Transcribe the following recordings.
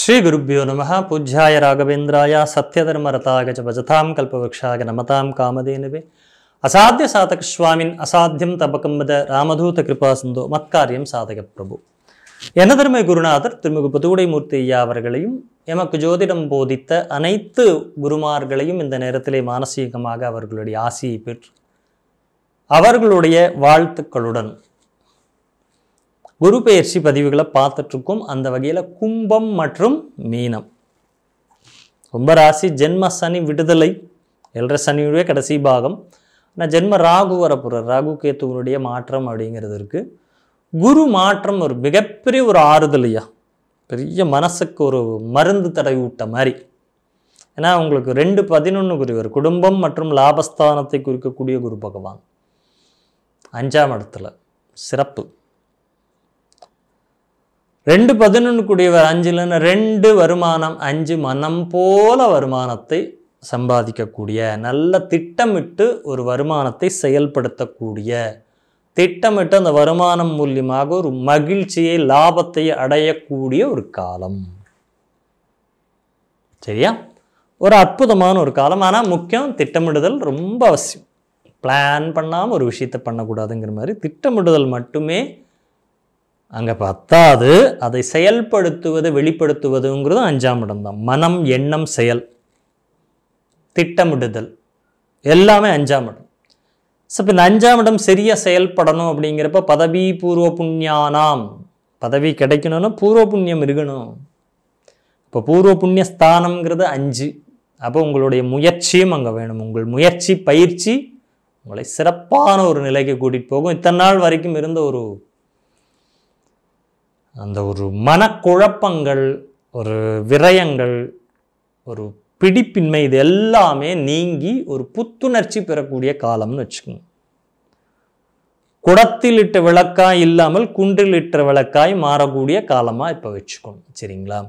श्री गुरुभ्यो नमः पूज्याय राघवेन्द्राय सत्यधर्मरताय च भजतां कल्पवृक्षाय नमतां कामधेनवे असाध्य साधक स्वामिन् असाध्यं तपकं वद रामदूत कृपा सिंधु मत्कार्यं साधक प्रभु எனதருமை குருநாதர் திருமிகு புதுவுடைமூர்த்தி ஐயா அவர்களையும் எமக்கு ஜோதிடம் போதித்த அனைத்து குருமார்களையும் இந்த நேரத்திலே மானசீகமாக அவர்களுடைய ஆசியை பெற்று அவர்களுடைய வாழ்த்துக்களுடன் குரு பெயர்ச்சி பதிவுகளை பார்த்துட்டு இருக்கோம். அந்த வகையில் கும்பம் மற்றும் மீனம், கும்பராசி ஜென்ம சனி விடுதலை, 7.5 சனியுடைய கடைசி பாகம். ஆனால் ஜென்ம ராகு வரப்போகிறார், ராகு கேத்துவனுடைய மாற்றம் அப்படிங்கிறது இருக்குது. குரு மாற்றம் ஒரு மிகப்பெரிய ஒரு ஆறுதலையா, பெரிய மனசுக்கு ஒரு மருந்து தடவி விட்ட மாதிரி. ஏன்னா உங்களுக்கு 2.11 குறிவர் குடும்பம் மற்றும் லாபஸ்தானத்தை குறிக்கக்கூடிய குரு பகவான் 5ஆம் இடத்துல சிறப்பு. 2.11 கூடியவர் 5ல் 2 வருமானம், 5 மனம் போல வருமானத்தை சம்பாதிக்கக்கூடிய, நல்ல திட்டமிட்டு ஒரு வருமானத்தை செயல்படுத்தக்கூடிய, திட்டமிட்டு அந்த வருமானம் மூலியமாக ஒரு மகிழ்ச்சியை லாபத்தை அடையக்கூடிய ஒரு காலம். சரியா? ஒரு அற்புதமான ஒரு காலம். ஆனால் முக்கியம் திட்டமிடுதல் ரொம்ப அவசியம். பிளான் பண்ணாமல் ஒரு விஷயத்தை பண்ணக்கூடாதுங்கிற மாதிரி திட்டமிடுதல் மட்டுமே அங்கே பத்தாது, அதை செயல்படுத்துவது வெளிப்படுத்துவதுங்கிறது 5ஆம் இடம் தான். மனம், எண்ணம், செயல், திட்டமிடுதல் எல்லாமே 5ஆம் இடம். ஸோ இப்போ இந்த 5ஆம் இடம் சரியாக செயல்படணும் அப்படிங்கிறப்ப பதவி பூர்வ புண்ணியானாம், பதவி கிடைக்கணும்னா பூர்வ புண்ணியம் இருக்கணும். இப்போ பூர்வ புண்ணிய ஸ்தானம்ங்கிறது 5. அப்போ உங்களுடைய முயற்சியும் அங்கே வேணும். உங்கள் முயற்சி பயிற்சி உங்களை சிறப்பான ஒரு நிலைக்கு கூட்டிகிட்டு போகும். இத்தனை நாள் வரைக்கும் இருந்த அந்த ஒரு மனக்குழப்பங்கள், ஒரு விரயங்கள், ஒரு பிடிப்பின்மை, இது எல்லாமே நீங்கி ஒரு புத்துணர்ச்சி பெறக்கூடிய காலம்னு வச்சுக்கோங்க. குடத்தில் இட்ட விளக்காய் இல்லாமல் குன்றில் இட்ட விளக்காய் மாறக்கூடிய காலமாக இப்போ வச்சுக்கணும். சரிங்களா?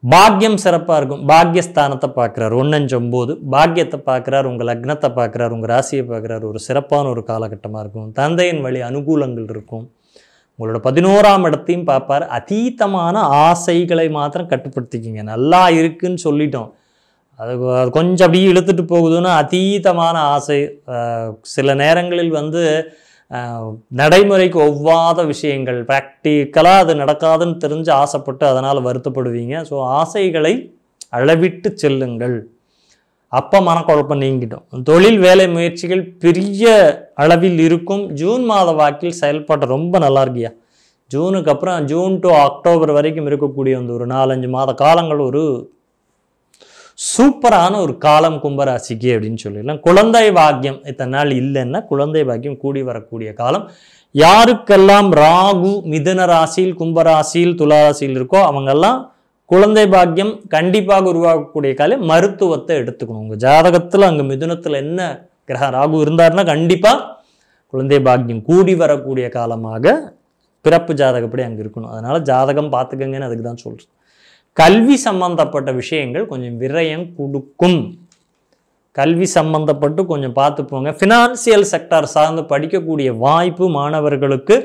பாக்கியம் சிறப்பாக இருக்கும். பாக்கியஸ்தானத்தை பார்க்குறாரு, 1-9 பாக்கியத்தை பார்க்குறாரு, உங்கள் லக்னத்தை பார்க்குறாரு, உங்கள் ராசியை பார்க்குறாரு. ஒரு சிறப்பான ஒரு காலகட்டமாக இருக்கும். தந்தையின் வழி அனுகூலங்கள் இருக்கும். உங்களோட 11ஆம் இடத்தையும் பார்ப்பார். அதீதமான ஆசைகளை மாத்திரம் கட்டுப்படுத்திக்கிங்க. நல்லா இருக்குன்னு சொல்லிட்டோம், அது கொஞ்சம் அப்படியே இழுத்துட்டு போகுதுன்னா அதீதமான ஆசை. சில நேரங்களில் நடைமுறைக்கு ஒவ்வாத விஷயங்கள், ப்ராக்டிக்கலாக அது நடக்காதுன்னு தெரிஞ்சு ஆசைப்பட்டு அதனால் வருத்தப்படுவீங்க. ஸோ ஆசைகளை அளவிட்டு செல்லுங்கள், அப்போ மனக்குழப்பம் நீங்கிட்டோம். தொழில் வேலை முயற்சிகள் பெரிய அளவில் இருக்கும். ஜூன் மாத வாக்கில் செயல்பாடு ரொம்ப நல்லா இருக்கியா. ஜூனுக்கு அப்புறம் ஜூன் டு அக்டோபர் வரைக்கும் இருக்கக்கூடிய ஒரு 4-5 மாத காலங்கள் ஒரு சூப்பரான ஒரு காலம் கும்பராசிக்கு அப்படின்னு சொல்லிடலாம். குழந்தை பாக்கியம் இத்தனை நாள் இல்லைன்னா குழந்தை பாக்கியம் கூடி வரக்கூடிய காலம். யாருக்கெல்லாம் ராகு மிதுன ராசியில், கும்பராசியில், துளாராசியில் இருக்கோ அவங்கெல்லாம் குழந்தை பாக்கியம் கண்டிப்பாக உருவாக்கக்கூடிய காலம். மருத்துவத்தை எடுத்துக்கணும். உங்கள் ஜாதகத்தில் அங்கே மிதுனத்தில் என்ன கிரக ராகு இருந்தாருன்னா கண்டிப்பாக குழந்தை பாக்கியம் கூடி வரக்கூடிய காலமாக பிறப்பு ஜாதகப்படி அங்கே இருக்கணும். அதனால் ஜாதகம் பார்த்துக்கங்கன்னு அதுக்கு தான் சொல்கிறேன். கல்வி சம்பந்தப்பட்ட விஷயங்கள் கொஞ்சம் விரயம் கொடுக்கும். கல்வி சம்பந்தப்பட்டு கொஞ்சம் பார்த்துப்போங்க. ஃபினான்சியல் செக்டார் சார்ந்து படிக்கக்கூடிய வாய்ப்பு மாணவர்களுக்கு,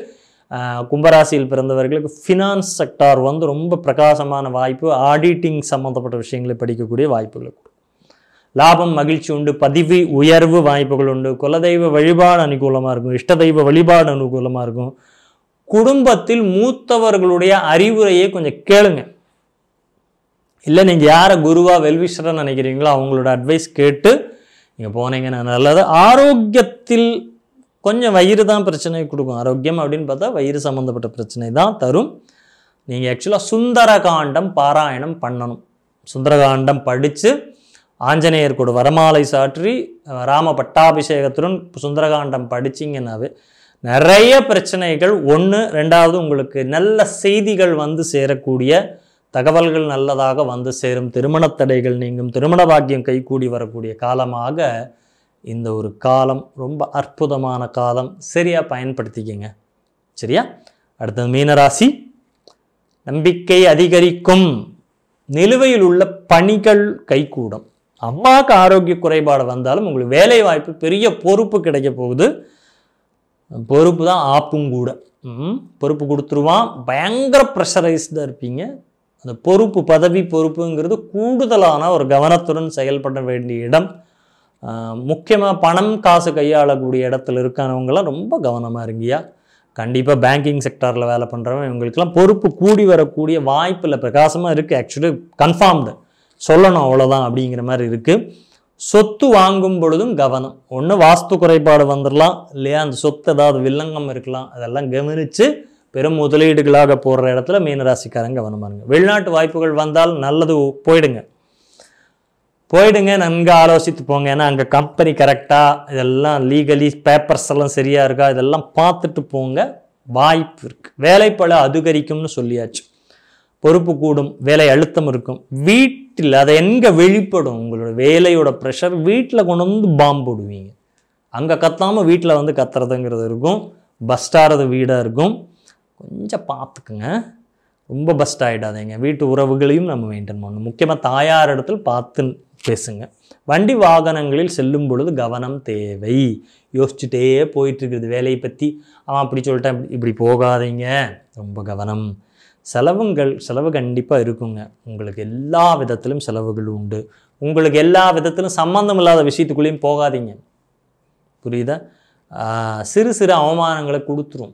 கும்பராசியில் பிறந்தவர்களுக்கு ஃபினான்ஸ் செக்டார் ரொம்ப பிரகாசமான வாய்ப்பு. ஆடிட்டிங் சம்மந்தப்பட்ட விஷயங்களை படிக்கக்கூடிய வாய்ப்புகள் கொடுக்கும். லாபம் மகிழ்ச்சி உண்டு. பதவி உயர்வு வாய்ப்புகள் உண்டு. குலதெய்வ வழிபாடு அனுகூலமாக இருக்கும். இஷ்ட தெய்வ வழிபாடு அனுகூலமாக இருக்கும். குடும்பத்தில் மூத்தவர்களுடைய அறிவுரையை கொஞ்சம் கேளுங்க. இல்லை நீங்கள் யாரை குருவா வெல்விஷராக நினைக்கிறீங்களோ அவங்களோட அட்வைஸ் கேட்டு நீங்கள் போனீங்கன்னா நல்லது. ஆரோக்கியத்தில் கொஞ்சம் வயிறு தான் பிரச்சனை கொடுக்கும். ஆரோக்கியம் அப்படின்னு பார்த்தா வயிறு சம்மந்தப்பட்ட பிரச்சனை தான் தரும். நீங்கள் ஆக்சுவலாக சுந்தரகாண்டம் பாராயணம் பண்ணணும். சுந்தரகாண்டம் படித்து ஆஞ்சநேயர் கூட வரமாலை சாற்றி ராம பட்டாபிஷேகத்துடன் சுந்தரகாண்டம் படிச்சிங்கன்னாவே நிறைய பிரச்சனைகள் 1-2 உங்களுக்கு நல்ல செய்திகள் சேரக்கூடிய தகவல்கள் நல்லதாக சேரும். திருமண தடைகள் நீங்கும். திருமண பாக்கியம் கைகூடி வரக்கூடிய காலமாக இந்த ஒரு காலம் ரொம்ப அற்புதமான காலம். சரியாக பயன்படுத்திக்கங்க. சரியா? அடுத்தது மீனராசி. நம்பிக்கை அதிகரிக்கும். நிலுவையில் உள்ள பணிகள் கைகூடும். அம்மாவுக்கு ஆரோக்கிய குறைபாடு வந்தாலும் உங்களுக்கு வேலை வாய்ப்பு, பெரிய பொறுப்பு கிடைக்க போகுது. பொறுப்பு தான் ஆப்பும் கூட. பொறுப்பு கொடுத்துருவான். பயங்கர ப்ரெஷரைஸ்டாக இருப்பீங்க. அந்த பொறுப்பு, பதவி பொறுப்புங்கிறது கூடுதலான ஒரு கவனத்துடன் செயல்பட வேண்டிய இடம். முக்கியமாக பணம் காசு கையாளக்கூடிய இடத்துல இருக்கிறவங்களாம் ரொம்ப கவனமாக இருங்கய்யா. கண்டிப்பாக பேங்கிங் செக்டாரில் வேலை பண்ணுறவங்க இவங்களுக்கெல்லாம் பொறுப்பு கூடி வரக்கூடிய வாய்ப்பில் பிரகாசமாக இருக்குது. ஆக்சுவலி கன்ஃபார்ம்டு சொல்லணும் அவ்வளோதான் அப்படிங்கிற மாதிரி இருக்குது. சொத்து வாங்கும் பொழுதும் கவனம். ஒன்று வாஸ்து குறைபாடு வந்துடலாம், இல்லையா அந்த சொத்து ஏதாவது வில்லங்கம் இருக்கலாம். அதெல்லாம் கவனித்து பெரும் முதலீடுகளாக போடுற இடத்துல மீனராசிக்காரங்க கவனமாக இருங்க. வெளிநாட்டு வாய்ப்புகள் வந்தால் நல்லது, போயிடுங்க, நன்கு ஆலோசித்து போங்க. ஏன்னா அங்கே கம்பெனி கரெக்டாக இதெல்லாம் லீகலி பேப்பர்ஸ் எல்லாம் சரியாக இருக்கா இதெல்லாம் பார்த்துட்டு போங்க, வாய்ப்பு இருக்குது. வேலைப்பள அதிகரிக்கும்னு சொல்லியாச்சு. பொறுப்பு கூடும், வேலை அழுத்தம் இருக்கும். வீட்டில் அதை எங்கே வெளிப்படும் உங்களோட வேலையோட ப்ரெஷர், வீட்டில் கொண்டு வந்து பாம்பு போடுவீங்க. அங்கே கத்தாமல் வீட்டில் வந்து கத்துறதுங்கிறது இருக்கும். பஸ்டாகிறது வீடாக இருக்கும். கொஞ்சம் பார்த்துக்குங்க, ரொம்ப பஸ்ட் ஆகிடாதீங்க. வீட்டு உறவுகளையும் நம்ம மெயின்டைன் பண்ணணும். முக்கியமாக தாயார் இடத்துல பார்த்து பேசுங்க. வண்டி வாகனங்களில் செல்லும் பொழுது கவனம் தேவை. யோசிச்சுட்டே போயிட்டுருக்குது வேலையை பற்றி, அவன் அப்படி சொல்லிட்டேன், இப்படி போகாதீங்க, ரொம்ப கவனம். செலவு கண்டிப்பாக இருக்குங்க. உங்களுக்கு எல்லா விதத்திலும் செலவுகள் உண்டு. உங்களுக்கு எல்லா விதத்திலும் சம்மந்தம் இல்லாத விஷயத்துக்குள்ளேயும் போகாதீங்க, புரியுதா? சிறு சிறு அவமானங்களை கொடுத்துரும்.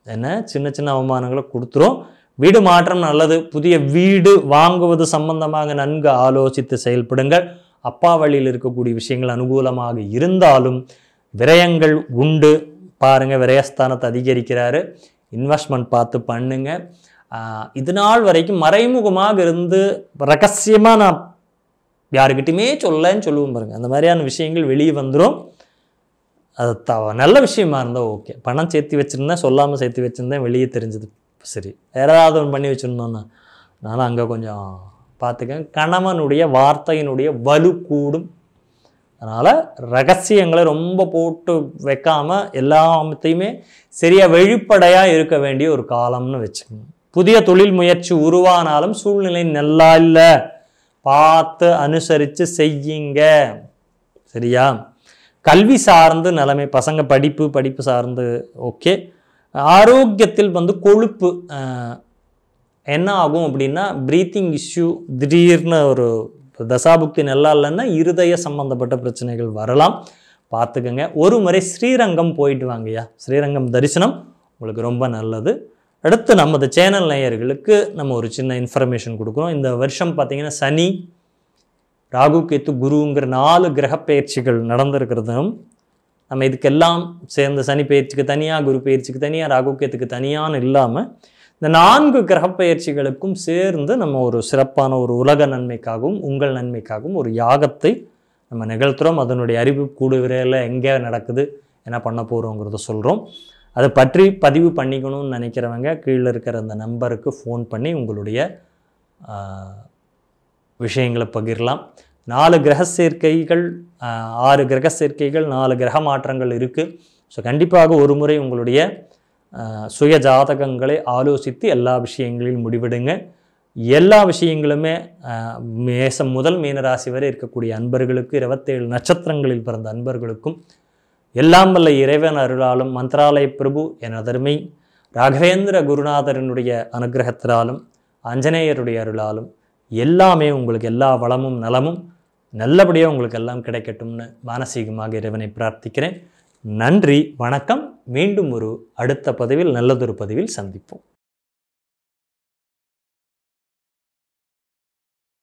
என்ன சின்ன சின்ன அவமானங்களை கொடுத்துரும். வீடு மாற்றம் நல்லது. புதிய வீடு வாங்குவது சம்பந்தமாக நன்கு ஆலோசித்து செயல்படுங்கள். அப்பா வழியில் இருக்கக்கூடிய விஷயங்கள் அனுகூலமாக இருந்தாலும் விரயங்கள் உண்டு. பாருங்கள், விரயஸ்தானத்தை அதிகரிக்கிறாரு. இன்வெஸ்ட்மெண்ட் பார்த்து பண்ணுங்க. இது நாள் வரைக்கும் மறைமுகமாக இருந்து ரகசியமாக நான் யாருக்கிட்டையுமே சொல்லன்னு சொல்லுவோம் பாருங்கள், அந்த மாதிரியான விஷயங்கள் வெளியே வந்துடும். அது நல்ல விஷயமா இருந்தால் ஓகே. பணம் சேர்த்து வச்சுருந்தேன், சொல்லாமல் சேர்த்து வச்சுருந்தேன், வெளியே தெரிஞ்சது சரி. வேறு ஏதாவது ஒன்று பண்ணி வச்சுருந்தோன்னா அதனால் அங்கே கொஞ்சம் பார்த்துக்கங்க. கணவனுடைய வார்த்தையினுடைய வலு கூடும். அதனால் ரகசியங்களை ரொம்ப போட்டு வைக்காமல் எல்லாத்தையுமே சரியாக வெளிப்படையாக இருக்க வேண்டிய ஒரு காலம்னு வச்சுக்கணும். புதிய தொழில் முயற்சி உருவானாலும் சூழ்நிலை நல்லா இல்லை, பார்த்து அனுசரித்து செய்யுங்க, சரியா? கல்வி சார்ந்து நிலைமை, பசங்க படிப்பு சார்ந்து ஓகே. ஆரோக்கியத்தில் வந்து கொழுப்பு என்ன ஆகும் அப்படின்னா ப்ரீத்திங் இஷ்யூ, திடீர்னு ஒரு தசாபுக்தி நல்லா இல்லைன்னா இருதய சம்பந்தப்பட்ட பிரச்சனைகள் வரலாம், பார்த்துக்கங்க. ஒரு முறை ஸ்ரீரங்கம் போயிட்டு வாங்கய்யா. ஸ்ரீரங்கம் தரிசனம் உங்களுக்கு ரொம்ப நல்லது. அடுத்து நமது சேனல் நேயர்களுக்கு நம்ம ஒரு சின்ன இன்ஃபர்மேஷன் கொடுக்குறோம். இந்த வருஷம் பார்த்திங்கன்னா சனி, ராகு, கேத்து, குருங்கிற 4 கிரக பயிற்சிகள் நடந்திருக்கிறதும் நம்ம இதுக்கெல்லாம் சேர்ந்த சனி பயிற்சிக்கு தனியாக, குரு பயிற்சிக்கு தனியாக, ராகு கேத்துக்கு தனியான்னு இல்லாமல் இந்த 4 கிரக பயிற்சிகளுக்கும் சேர்ந்து நம்ம ஒரு சிறப்பான ஒரு உலக நன்மைக்காகவும் உங்கள் நன்மைக்காகவும் ஒரு யாகத்தை நம்ம நிகழ்த்துகிறோம். அதனுடைய அறிவு கூடுவிரையில் எங்கே நடக்குது, என்ன பண்ண போகிறோங்கிறத சொல்கிறோம். அதை பற்றி பதிவு பண்ணிக்கணும்னு நினைக்கிறவங்க கீழே இருக்கிற அந்த நம்பருக்கு ஃபோன் பண்ணி உங்களுடைய விஷயங்களை பகிரலாம். 4 கிரக சேர்க்கைகள், 6 கிரக சேர்க்கைகள், 4 கிரக மாற்றங்கள் இருக்குது. ஸோ கண்டிப்பாக ஒரு முறை உங்களுடைய சுய ஜாதகங்களை ஆலோசித்து எல்லா விஷயங்களிலும் முடிவெடுங்க. எல்லா விஷயங்களுமே மேசம் முதல் மீனராசி வரை இருக்கக்கூடிய அன்பர்களுக்கு, 27 நட்சத்திரங்களில் பிறந்த அன்பர்களுக்கும் எல்லாம் வல்ல இறைவன் அருளாலும் மந்திராலய பிரபு என் அதர்மை ராகவேந்திர குருநாதரனுடைய அனுகிரகத்தினாலும் ஆஞ்சநேயருடைய அருளாலும் எல்லாமே உங்களுக்கு எல்லா வளமும் நலமும் நல்லபடியாக உங்களுக்கு எல்லாம் கிடைக்கட்டும்னு மானசீகமாக இறைவனை பிரார்த்திக்கிறேன். நன்றி, வணக்கம். மீண்டும் ஒரு அடுத்த பதிவில் நல்லதொரு பதிவில் சந்திப்போம்.